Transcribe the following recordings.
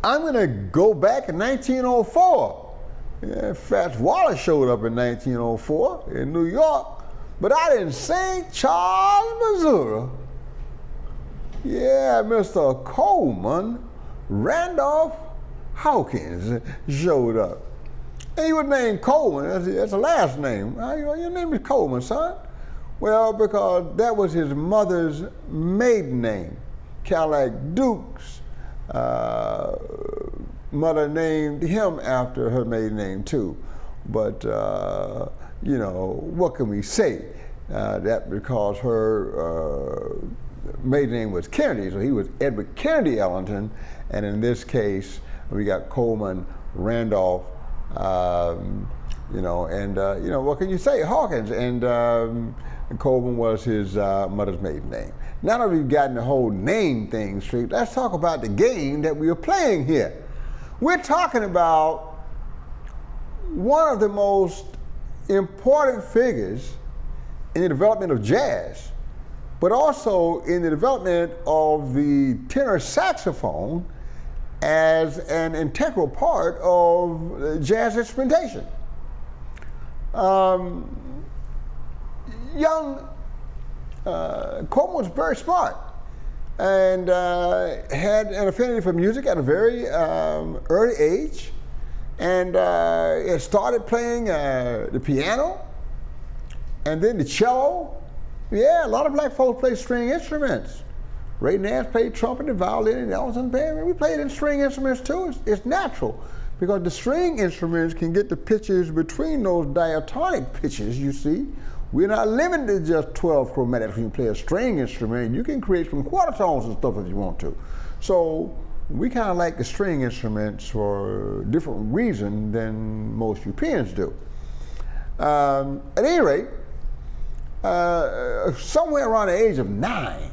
I'm going to go back in 1904. Yeah, Fats Waller showed up in 1904 in New York, but out in St. Charles, Missouri, yeah, Mr. Coleman, Randolph Hawkins showed up. And he was named Coleman, that's a last name. Your name is Coleman, son. Well, because that was his mother's maiden name. Cadillac Duke's mother named him after her maiden name too. But, you know, what can we say? That because her maiden name was Kennedy, so he was Edward Kennedy Ellington, and in this case, we got Coleman, Randolph, you know, and you know, what can you say? Hawkins, and Coleman was his mother's maiden name. Now that we've gotten the whole name thing straight, let's talk about the game that we are playing here. We're talking about one of the most important figures in the development of jazz, but also in the development of the tenor saxophone as an integral part of jazz instrumentation. Coleman was very smart and had an affinity for music at a very early age, and started playing the piano and then the cello. Yeah, a lot of black folks play string instruments. Ray Nance played trumpet and violin, and Ellington played. We played in string instruments too. It's natural, because the string instruments can get the pitches between those diatonic pitches, you see. We're not limited to just 12 chromatics when you play a string instrument. You can create some quarter tones and stuff if you want to. So we kind of like the string instruments for a different reason than most Europeans do. At any rate, somewhere around the age of 9,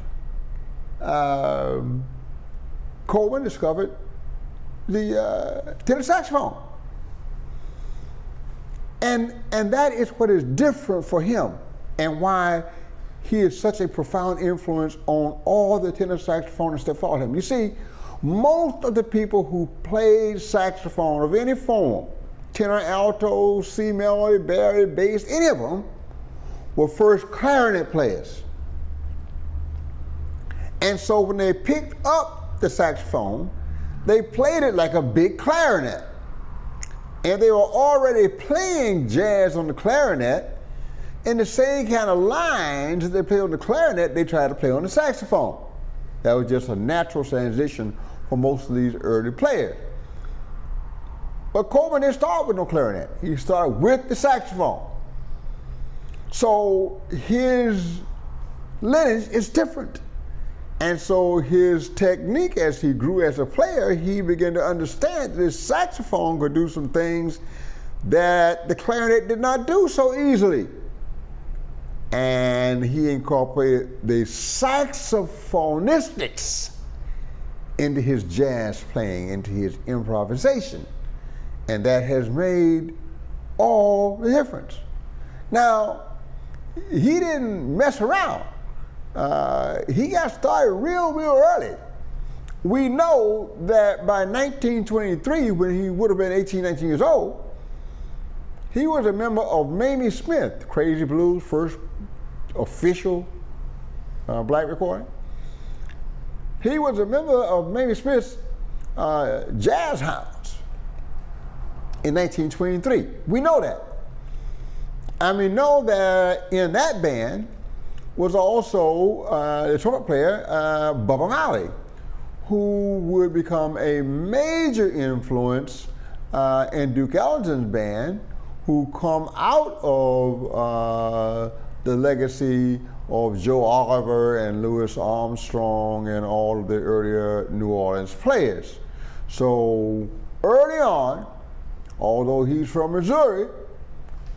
Coleman discovered the tenor saxophone. And that is what is different for him, and why he is such a profound influence on all the tenor saxophonists that followed him. You see, most of the people who played saxophone of any form, tenor, alto, C melody, baritone, bass, any of them, were first clarinet players. And so when they picked up the saxophone, they played it like a big clarinet. And they were already playing jazz on the clarinet, and the same kind of lines that they play on the clarinet, they tried to play on the saxophone. That was just a natural transition for most of these early players. But Coleman didn't start with no clarinet. He started with the saxophone. So his lineage is different. And so his technique, as he grew as a player, he began to understand that his saxophone could do some things that the clarinet did not do so easily. And he incorporated the saxophonistics into his jazz playing, into his improvisation. And that has made all the difference. Now, he didn't mess around. He got started real early. We know that by 1923, when he would have been 18, 19 years old, he was a member of Mamie Smith, Crazy Blues' first official black recording. He was a member of Mamie Smith's Jazz Hounds in 1923. We know that. And we know that in that band was also the trumpet player, Bubba Malley, who would become a major influence in Duke Ellington's band, who come out of the legacy of Joe Oliver and Louis Armstrong and all of the earlier New Orleans players. So early on, although he's from Missouri,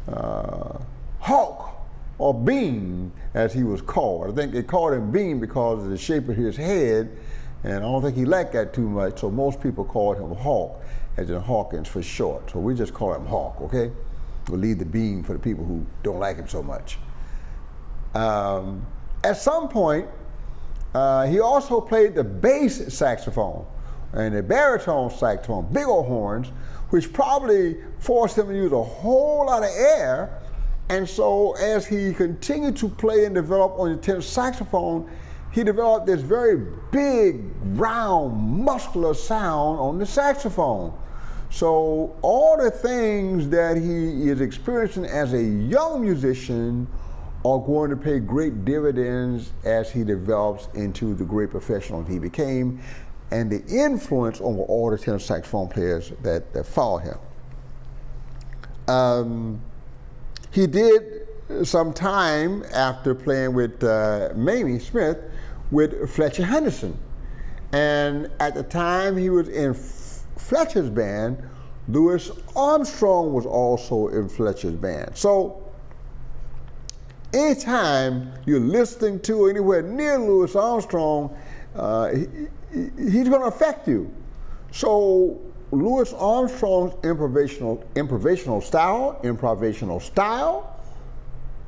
Hawk, or Bean, as he was called. I think they called him Bean because of the shape of his head, and I don't think he liked that too much, so most people called him Hawk, as in Hawkins for short. So we just call him Hawk, okay? We'll leave the Bean for the people who don't like him so much. At some point, he also played the bass saxophone and a baritone saxophone, big old horns, which probably forced him to use a whole lot of air. And so as he continued to play and develop on the tenor saxophone, he developed this very big, round, muscular sound on the saxophone. So all the things that he is experiencing as a young musician are going to pay great dividends as he develops into the great professional he became, and the influence over all the tenor saxophone players that follow him. He did some time after playing with Mamie Smith with Fletcher Henderson. And at the time he was in Fletcher's band, Louis Armstrong was also in Fletcher's band. So anytime you're listening to or anywhere near Louis Armstrong, he's going to affect you. So Louis Armstrong's improvisational style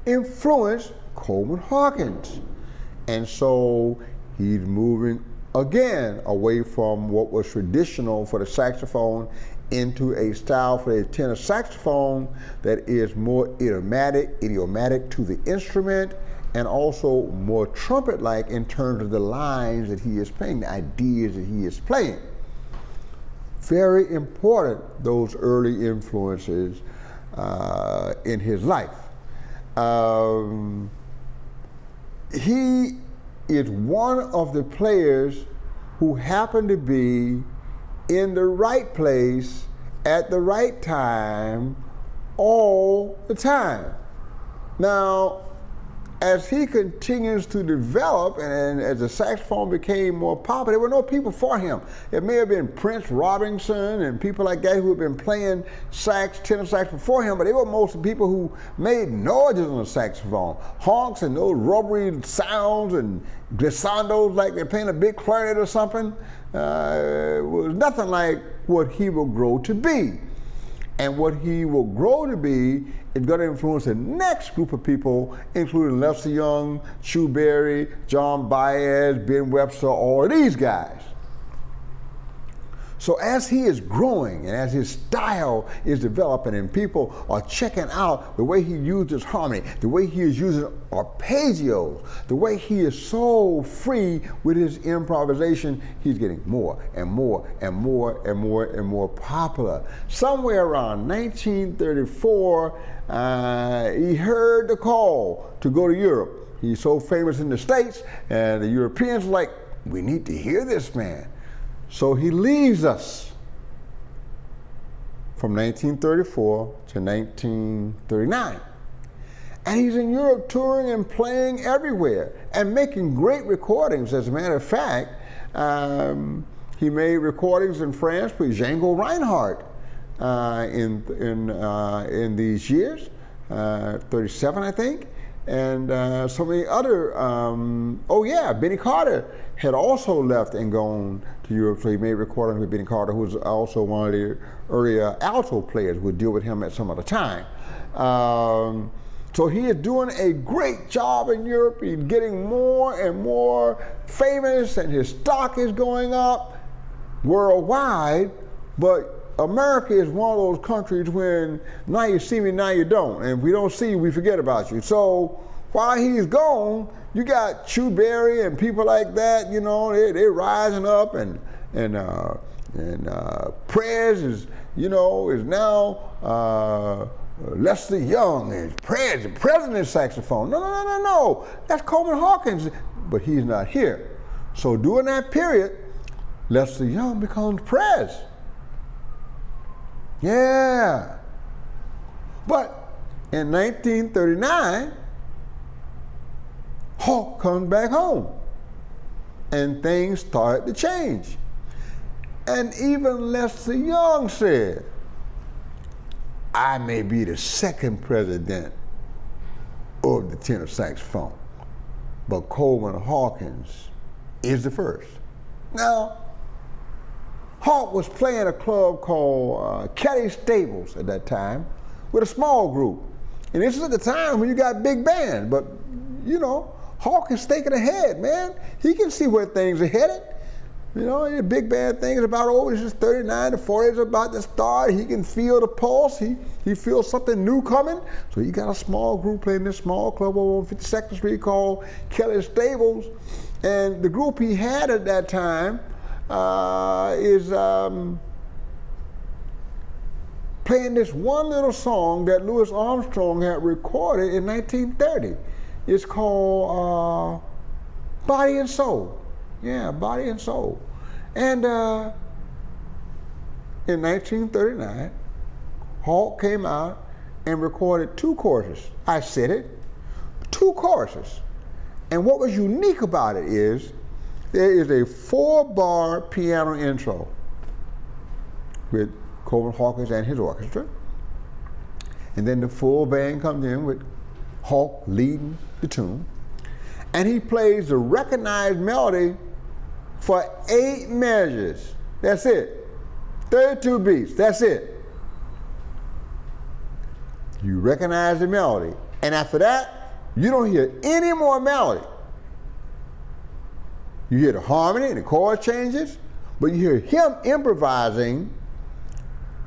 influenced Coleman Hawkins. And so he's moving again away from what was traditional for the saxophone into a style for the tenor saxophone that is more idiomatic to the instrument, and also more trumpet-like in terms of the lines that he is playing, the ideas that he is playing. Very important, those early influences in his life. He is one of the players who happened to be in the right place at the right time all the time. Now, as he continues to develop and as the saxophone became more popular, there were no people for him. It may have been Prince Robinson and people like that who had been playing tenor sax before him, but they were mostly people who made noises on the saxophone. Honks and those rubbery sounds and glissandos like they're playing a big clarinet or something. It was nothing like what he will grow to be. And what he will grow to be is going to influence the next group of people, including Lester Young, Chu Berry, John Baez, Ben Webster, all of these guys. So as he is growing and as his style is developing and people are checking out the way he uses harmony, the way he is using arpeggios, the way he is so free with his improvisation, he's getting more and more and more and more and more popular. Somewhere around 1934, he heard the call to go to Europe. He's so famous in the States, and the Europeans were like, we need to hear this man. So he leaves us from 1934 to 1939. And he's in Europe touring and playing everywhere and making great recordings. As a matter of fact, he made recordings in France with Django Reinhardt in these years, 37 I think. And so many other, Benny Carter had also left and gone to Europe, so he made recordings with Benny Carter, who was also one of the early alto players who would deal with him at some other time. So he is doing a great job in Europe. He's getting more and more famous, and his stock is going up worldwide, but America is one of those countries when now you see me, now you don't. And if we don't see you, we forget about you. So while he's gone, you got Chu Berry and people like that, you know, they're rising up, and Prez is now Lester Young is Prez, the president of saxophone. No. That's Coleman Hawkins, but he's not here. So during that period, Lester Young becomes Prez. Yeah. But in 1939, Hawk comes back home, and things started to change. And even Lester Young said, I may be the second president of the tenor saxophone, but Coleman Hawkins is the first. Now, Hawk was playing a club called Kelly Stables at that time with a small group. And this is at the time when you got big bands, but you know, Hawk is thinking ahead, man. He can see where things are headed. You know, the big band thing is about over. It's just 39 to 40 is about to start. He can feel the pulse. He feels something new coming. So he got a small group playing this small club over on 52nd Street called Kelly Stables. And the group he had at that time is playing this one little song that Louis Armstrong had recorded in 1930. It's called Body and Soul. Yeah, Body and Soul. And in 1939, Hawk came out and recorded 2 choruses. I said it, 2 choruses. And what was unique about it is there is a 4-bar piano intro with Coleman, Hawkins, and his orchestra. And then the full band comes in with Hawk leading the tune. And he plays the recognized melody for 8 measures. That's it. 32 beats. That's it. You recognize the melody. And after that, you don't hear any more melody. You hear the harmony and the chord changes, but you hear him improvising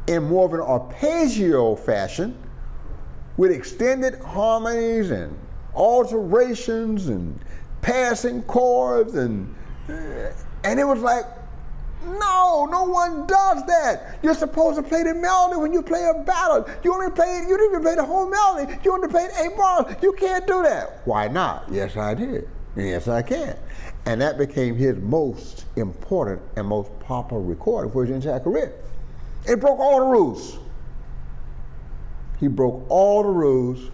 in more of an arpeggio fashion with extended harmonies and alterations and passing chords and it was like, no one does that. You're supposed to play the melody when you play a ballad. You didn't even play the whole melody. You only played 8 bars. You can't do that. Why not? Yes, I did. Yes, I can. And that became his most important and most popular recording for his entire career. It broke all the rules. He broke all the rules,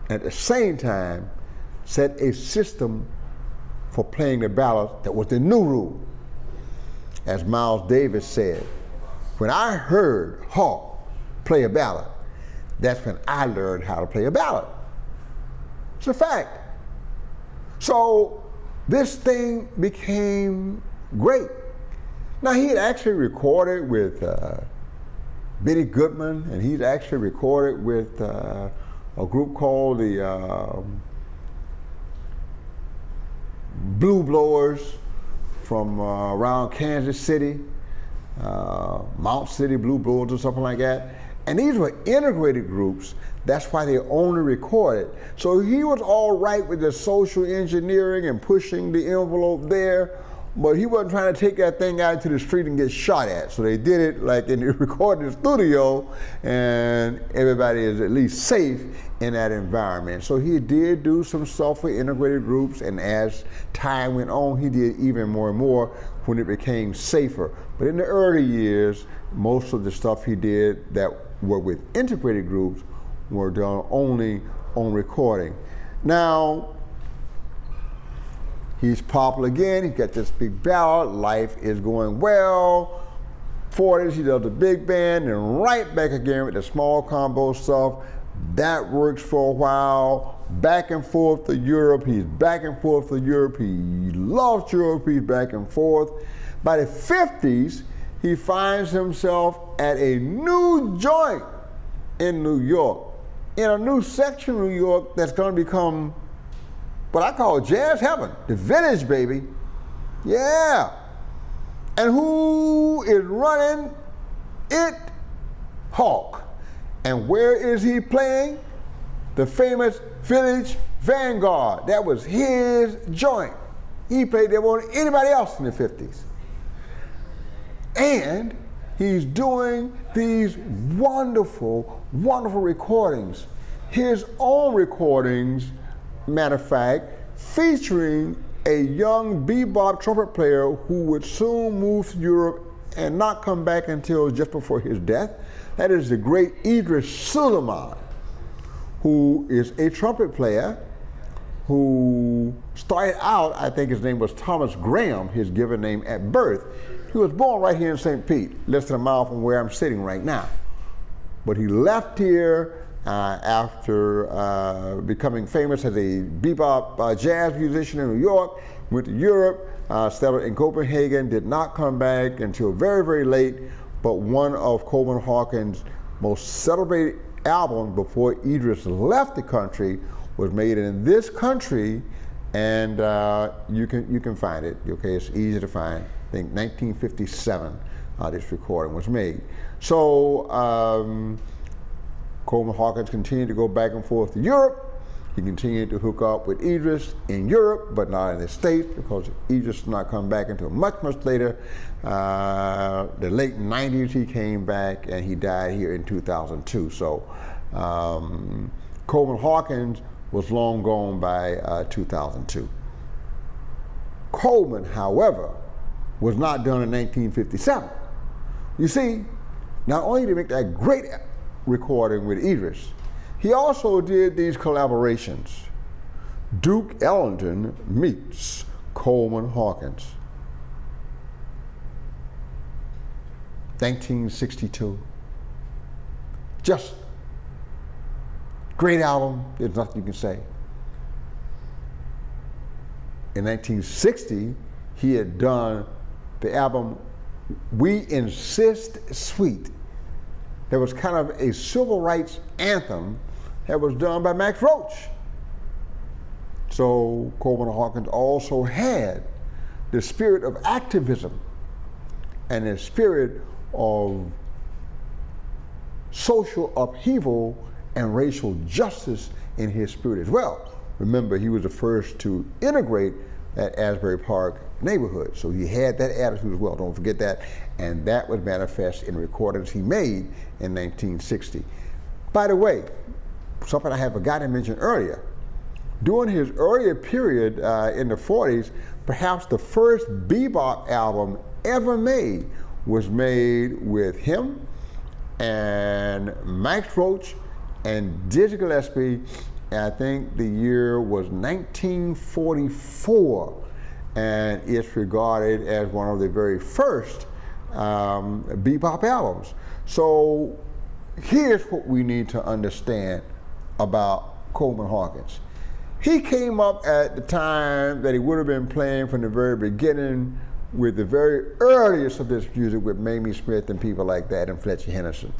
and at the same time set a system for playing the ballad that was the new rule. As Miles Davis said, when I heard Hawk play a ballad, that's when I learned how to play a ballad. It's a fact. So this thing became great. Now he had actually recorded with Benny Goodman, and he's actually recorded with a group called the Blue Blowers from around Kansas City, Mount City Blue Blowers or something like that. And these were integrated groups. That's why they only recorded. So he was all right with the social engineering and pushing the envelope there, but he wasn't trying to take that thing out into the street and get shot at. So they did it like in the recording studio, and everybody is at least safe in that environment. So he did do some stuff with integrated groups, and as time went on, he did even more and more when it became safer. But in the early years, most of the stuff he did that were with integrated groups were done only on recording. Now, he's popular again. He's got this big ballad, Life is Going Well. 40s, he does the big band, and right back again with the small combo stuff. That works for a while. Back and forth to Europe. He's back and forth to Europe. He loves Europe. He's back and forth. By the 50s, he finds himself at a new joint in New York, in a new section of New York that's going to become what I call jazz heaven, the Village, baby. Yeah. And who is running it? Hawk. And where is he playing? The famous Village Vanguard. That was his joint. He played there more than anybody else in the 50s. And he's doing these wonderful, wonderful recordings. His own recordings, matter of fact, featuring a young bebop trumpet player who would soon move to Europe and not come back until just before his death. That is the great Idris Suleiman, who is a trumpet player who started out, I think his name was Thomas Graham, his given name at birth. He was born right here in St. Pete, less than a mile from where I'm sitting right now. But he left here after becoming famous as a bebop jazz musician in New York, went to Europe, settled in Copenhagen, did not come back until very, very late, but one of Coleman Hawkins' most celebrated albums before Idris left the country was made in this country and you can find it. Okay, it's easy to find. I think 1957 this recording was made. So Coleman Hawkins continued to go back and forth to Europe. He continued to hook up with Idris in Europe, but not in the States, because Idris did not come back until much later. The late 90s he came back, and he died here in 2002. So Coleman Hawkins was long gone by 2002. Coleman, however, was not done in 1957. You see, not only did he make that great recording with Idris, he also did these collaborations. Duke Ellington meets Coleman Hawkins. 1962. Just great album, there's nothing you can say. In 1960, he had done the album We Insist Suite. There was kind of a civil rights anthem that was done by Max Roach. So Coleman Hawkins also had the spirit of activism and the spirit of social upheaval and racial justice in his spirit as well. Remember, he was the first to integrate that Asbury Park neighborhood. So he had that attitude as well, don't forget that. And that was manifest in recordings he made in 1960. By the way, something I had forgotten to mention earlier, during his earlier period in the 40s, perhaps the first bebop album ever made was made with him and Max Roach and Dizzy Gillespie. I think the year was 1944, and it's regarded as one of the very first bebop albums. So here's what we need to understand about Coleman Hawkins. He came up at the time that he would have been playing from the very beginning with the very earliest of this music with Mamie Smith and people like that, and Fletcher Henderson.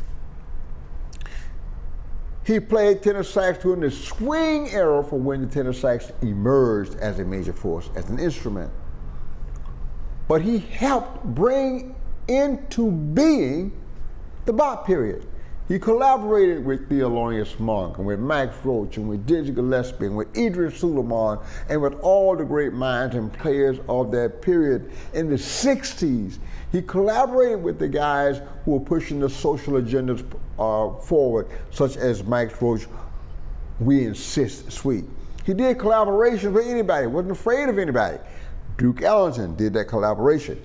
He played tenor sax during the swing era, for when the tenor sax emerged as a major force, as an instrument. But he helped bring into being the bop period. He collaborated with Thelonious Monk and with Max Roach and with Dizzy Gillespie and with Idris Suleiman and with all the great minds and players of that period. In the 60s, he collaborated with the guys who were pushing the social agendas forward, such as Max Roach, We Insist Suite. He did collaborations with anybody, wasn't afraid of anybody. Duke Ellington did that collaboration.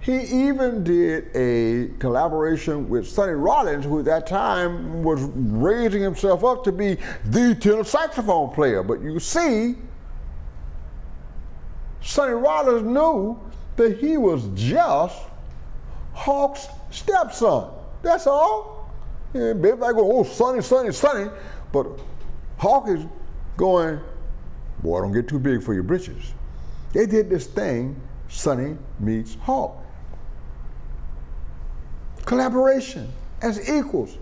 He even did a collaboration with Sonny Rollins, who at that time was raising himself up to be the tenor saxophone player. But you see, Sonny Rollins knew that he was just Hawk's stepson. That's all. And everybody go, oh, Sonny, Sonny, Sonny. But Hawk is going, boy, don't get too big for your britches. They did this thing, Sonny meets Hawk. Collaboration as equals,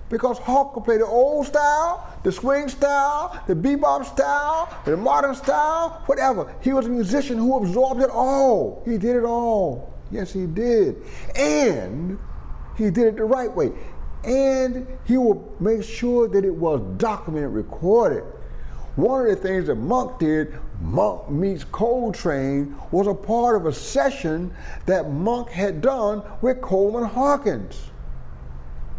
because Hawk could play the old style, the swing style, the bebop style, the modern style, whatever. He was a musician who absorbed it all. He did it all. Yes, he did. And he did it the right way. And he would make sure that it was documented, recorded. One of the things that Monk did, Monk Meets Coltrane, was a part of a session that Monk had done with Coleman Hawkins.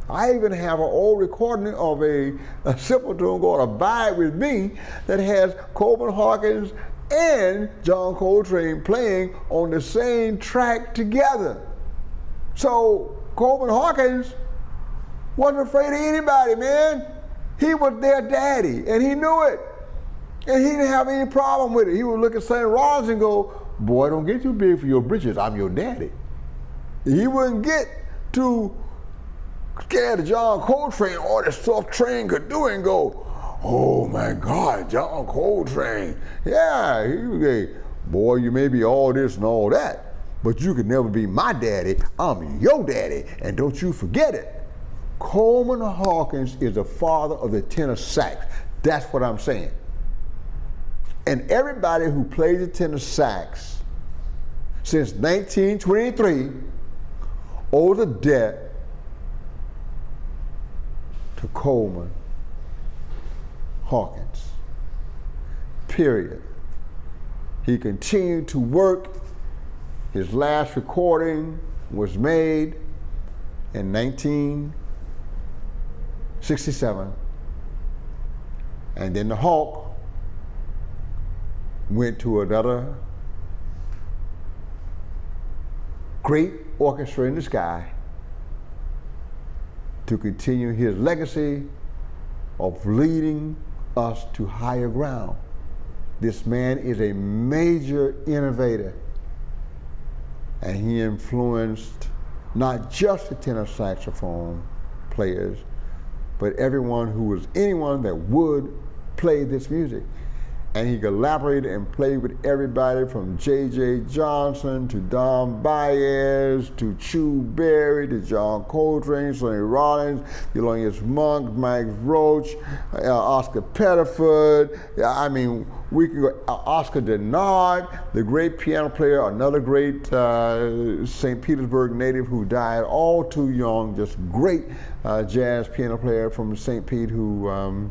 I even have an old recording of a simple tune called Abide With Me that has Coleman Hawkins and John Coltrane playing on the same track together. So Coleman Hawkins wasn't afraid of anybody, man. He was their daddy, and he knew it. And he didn't have any problem with it. He would look at Sonny Rollins and go, boy, don't get too big for your britches. I'm your daddy. He wouldn't get too scared of John Coltrane, all the stuff Train could do, and go, oh my God, John Coltrane. Yeah, he would say, boy, you may be all this and all that, but you could never be my daddy. I'm your daddy, and don't you forget it. Coleman Hawkins is the father of the tenor sax. That's what I'm saying. And everybody who played the tenor sax since 1923 owes a debt to Coleman, Hawkins, period. He continued to work. His last recording was made in 1967. And then the Hawk went to another great orchestra in the sky to continue his legacy of leading us to higher ground. This man is a major innovator, and he influenced not just the tenor saxophone players, but anyone that would play this music. And he collaborated and played with everybody from J.J. Johnson to Don Baez to Chu Berry to John Coltrane, Sonny Rollins, Thelonious Monk, Mike Roach, Oscar Pettiford. I mean, we can go. Oscar Denard, the great piano player, another great St. Petersburg native who died all too young, just great jazz piano player from St. Pete who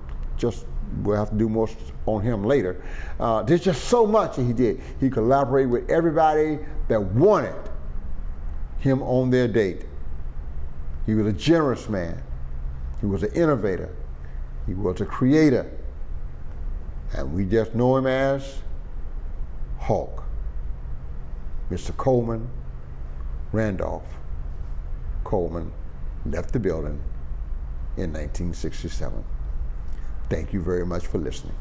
we'll have to do more on him later. There's just so much that he did. He collaborated with everybody that wanted him on their date. He was a generous man. He was an innovator. He was a creator. And we just know him as Hawk. Mr. Coleman, Randolph Coleman, left the building in 1967. Thank you very much for listening.